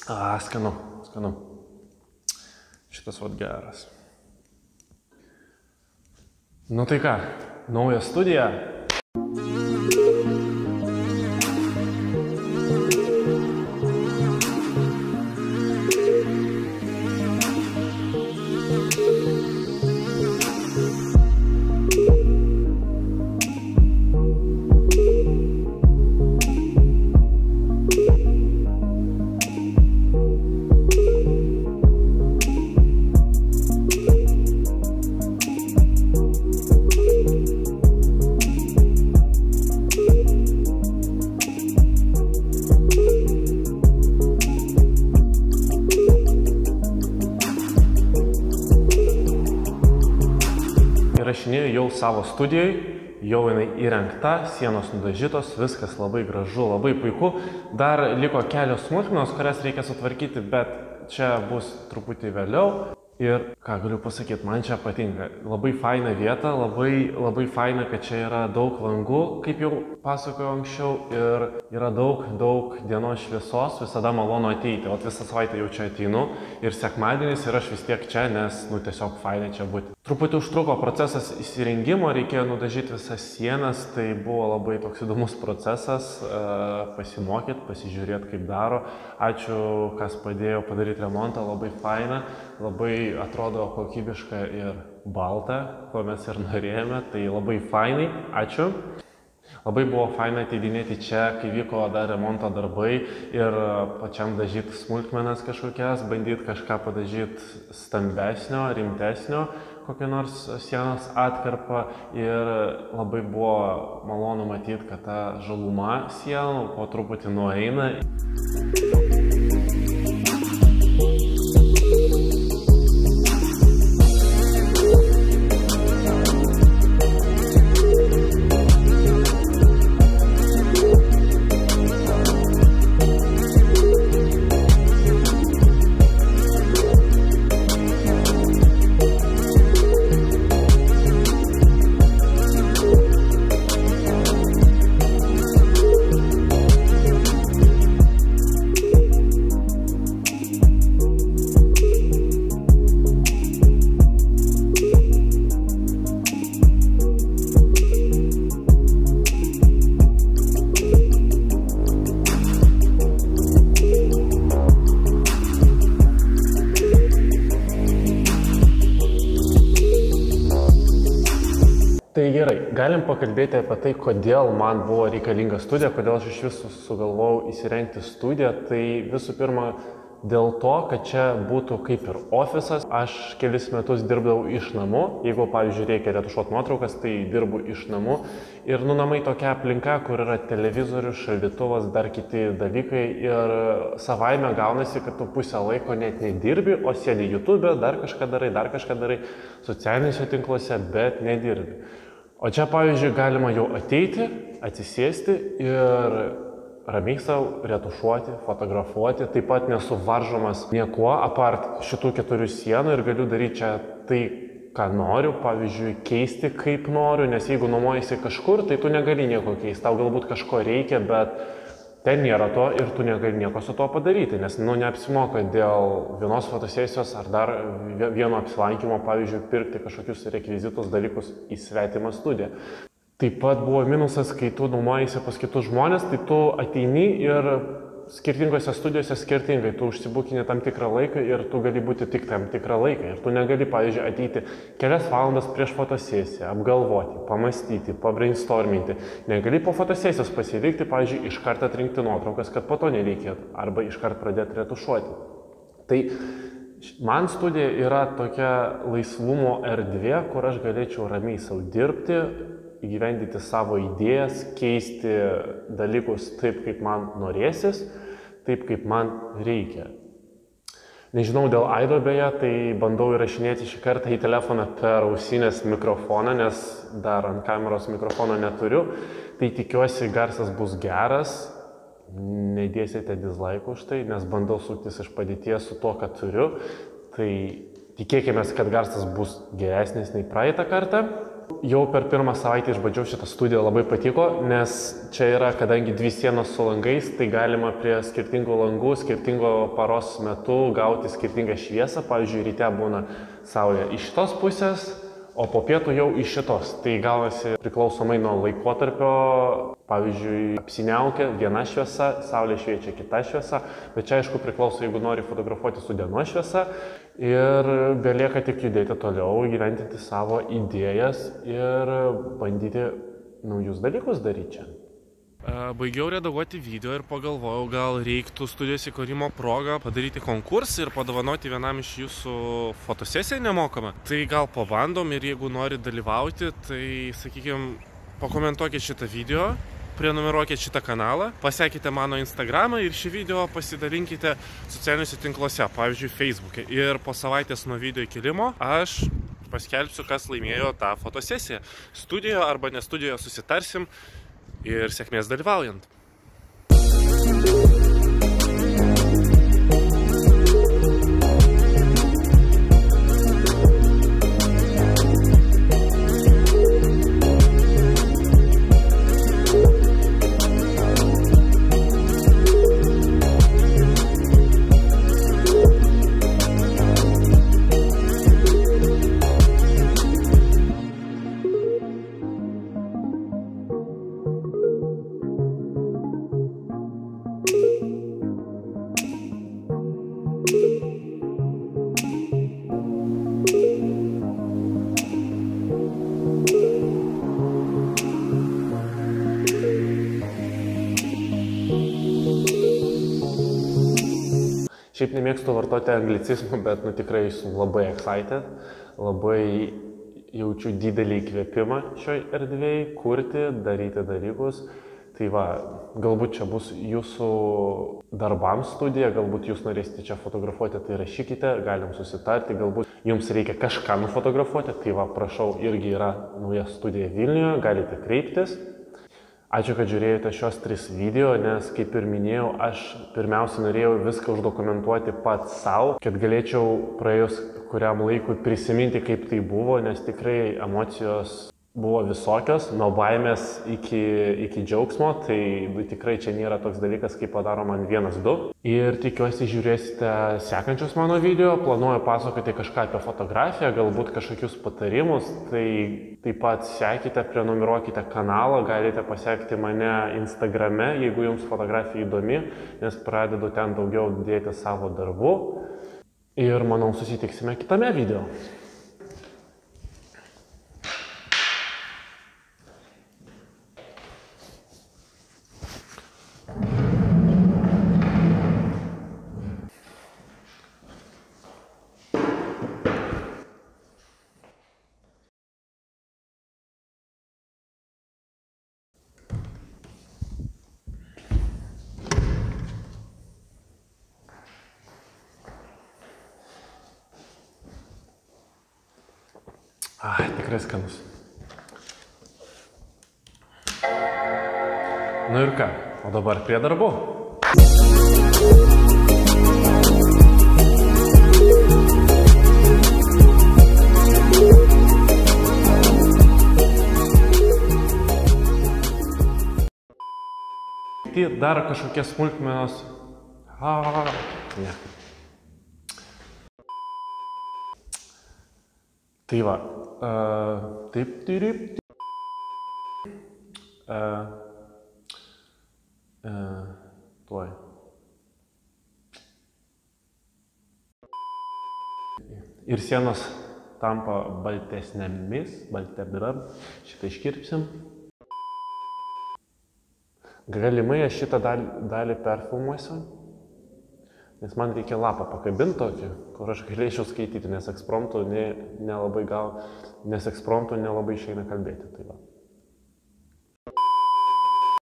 Skanu, skanu. Šitas vat geras. Nu tai ką, nauja studija. Įrašinėjau jau savo studijai, jau jinai įrengta, sienos nudažytos, viskas labai gražu, labai puiku. Dar liko kelios smulkmenos, kurias reikia sutvarkyti, bet čia bus truputį vėliau. Ir ką galiu pasakyti, man čia patinka. Labai faina vieta, labai faina, kad čia yra daug langų, kaip jau pasakojau anksčiau, ir yra daug dienos šviesos, visada malonu ateiti. O visą savaitę jau čia ateinu ir sekmadienis ir aš vis tiek čia, nes tiesiog faina čia būti. Truputį užtruko procesas įsirengimo, reikėjo nudažyti visas sienas, tai buvo labai toks įdomus procesas, pasimokyti, pasižiūrėti, kaip daro. Ačiū, kas padėjo padaryti remontą, labai faina, labai atrodo kokybiška ir balta, ko mes ir norėjome, tai labai fainai, ačiū. Labai buvo faina ateidinėti čia, kai vyko dar remonto darbai ir pačiam dažyti smulkmenas kažkokias, bandyti kažką padažyti stambesnio, rimtesnio, kokią nors sienos atkarpą ir labai buvo malonu matyti, kad ta žaluma sienų po truputį nueina. Tai gerai, galim pakalbėti apie tai, kodėl man buvo reikalinga studija, kodėl aš iš viso sugalvojau įsirengti studiją. Tai visų pirma, dėl to, kad čia būtų kaip ir ofisas. Aš kelis metus dirbdavau iš namų. Jeigu, pavyzdžiui, reikia retušuoti nuotraukas, tai dirbu iš namų. Ir namai tokia aplinka, kur yra televizorius, šaldytuvas, dar kiti dalykai. Ir savaime gaunasi, kad tu pusę laiko net nedirbi, o sėdi YouTube, dar kažką darai socialiniuose tinkluose, bet nedirbi. O čia, pavyzdžiui, galima jau ateiti, atsisėsti ir ramiai savo retušuoti, fotografuoti, taip pat nesu varžomas niekuo, apart šitų 4 sienų ir galiu daryti čia tai, ką noriu, pavyzdžiui, keisti kaip noriu, nes jeigu nuomojasi kažkur, tai tu negali nieko keisti, tau galbūt kažko reikia, bet ten nėra to ir tu negali nieko su to padaryti, nes neapsimoka dėl vienos fotosesijos ar dar vieno apsilankimo, pavyzdžiui, pirkti kažkokius rekvizitus dalykus į svetimą studiją. Taip pat buvo minusas, kai tu nuomojasi pas kitus žmonės, tai tu ateini ir skirtingose studijose skirtingai, tu užsibukini tam tikrą laiką ir tu gali būti tik tam tikrą laiką. Ir tu negali, pavyzdžiui, ateiti kelias valandas prieš fotosesiją, apgalvoti, pamastyti, pabrainstorminti. Negali po fotosesijos pasilikti, pavyzdžiui, iškart atrinkti nuotraukas, kad po to nereikėtų, arba iškart pradėti retušuoti. Tai man studija yra tokia laisvumo erdvė, kur aš galėčiau ramiai savo dirbti, įgyvendyti savo idėjas, keisti dalykus taip, kaip man norėsis, taip, kaip man reikia. Nežinau dėl aido beje, tai bandau įrašinėti šį kartą į telefoną per ausinės mikrofoną, nes dar ant kameros mikrofono neturiu. Tai tikiuosi garsas bus geras, nedėsite dislike už tai, nes bandau suktis iš padėties su to, ką turiu. Tai tikėkime, kad garsas bus geresnis nei praeitą kartą. Jau per pirmą savaitę išbandžiau šitą studiją, labai patiko, nes čia yra, kadangi 2 sienos su langais, tai galima prie skirtingų langų, skirtingo paros metu gauti skirtingą šviesą. Pavyzdžiui, ryte būna saulė iš šitos pusės, o po pietų jau iš šitos. Tai gaunasi priklausomai nuo laikotarpio, pavyzdžiui, apsiniaukia viena šviesa, saulė šviečia kita šviesa, bet čia aišku priklauso, jeigu nori fotografuoti su dienos šviesa, ir belieka tik judėti toliau, įgyvendinti savo idėjas ir bandyti naujus dalykus daryti čia. Baigiau redaguoti video ir pagalvojau, gal reiktų studijos įkūrimo progą padaryti konkursą ir padovanoti vienam iš jūsų fotosesiją nemokamą. Tai gal pabandom ir jeigu nori dalyvauti, tai, sakykime, pakomentuokit šitą video, prenumeruokit šitą kanalą, pasekite mano Instagramą ir šį video pasidalinkite socialiniuose tinkluose, pavyzdžiui, Facebook'e. Ir po savaitės nuo video įkėlimo aš paskelbsiu, kas laimėjo tą fotosesiją. Studijoje arba ne studijoje susitarsim. Ir sėkmės dalyvaujant. Šiaip nemėgstu vartoti anglicizmų, bet tikrai esu labai excited, labai jaučiu didelį įkvėpimą šioj erdvėj, kurti, daryti dalykus. Tai va, galbūt čia bus jūsų darbams studija, galbūt jūs norėsite čia fotografuoti, tai rašykite, galim susitarti, galbūt jums reikia kažką nufotografuoti, tai va, prašau, irgi yra nauja studija Vilniuje, galite kreiptis. Ačiū, kad žiūrėjote šios 3 video, nes, kaip ir minėjau, aš pirmiausia norėjau viską uždokumentuoti pats savo, kad galėčiau praėjus kuriam laikui prisiminti, kaip tai buvo, nes tikrai emocijos buvo visokios, nuo baimės iki džiaugsmo, tai tikrai čia nėra toks dalykas, kaip padaro man 1-2. Ir tikiuosi žiūrėsite sekančius mano video, planuoju pasakoti kažką apie fotografiją, galbūt kažkokius patarimus, tai taip pat sekite, prenumeruokite kanalą, galite pasekti mane Instagrame, jeigu jums fotografija įdomi, nes pradedu ten daugiau dėti savo darbų. Ir manau, susitiksime kitame video. Tikrai skanus. Nu ir ką, o dabar prie darbų. Dar kažkokie smulkmenos. Ne. Tai va, taip. Tuoj. Ir sienos tampa baltesnėmis, šitą iškirpsim. Galimai aš šitą dalį perfilmuosiu, nes man reikia lapą pakabinti tokį, kur aš galėčiau skaityti, nes ekspromtų nelabai išeina kalbėti. Tai va.